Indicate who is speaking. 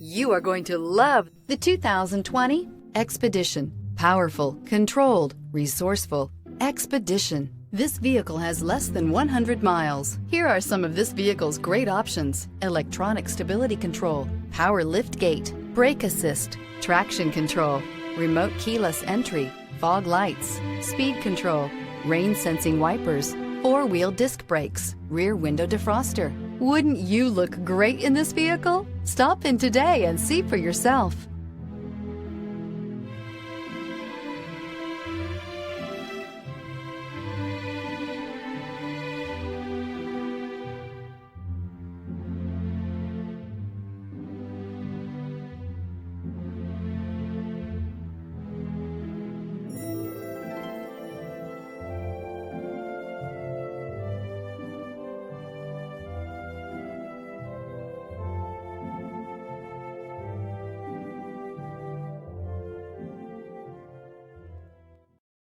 Speaker 1: You are going to love the 2020 Expedition. Powerful, controlled, resourceful. Expedition. This vehicle has less than 100 miles. Here are some of this vehicle's great options: electronic stability control, power lift gate, brake assist, traction control, remote keyless entry, fog lights, speed control, rain sensing wipers, four-wheel disc brakes, rear window defroster. Wouldn't you look great in this vehicle? Stop in today and see for yourself.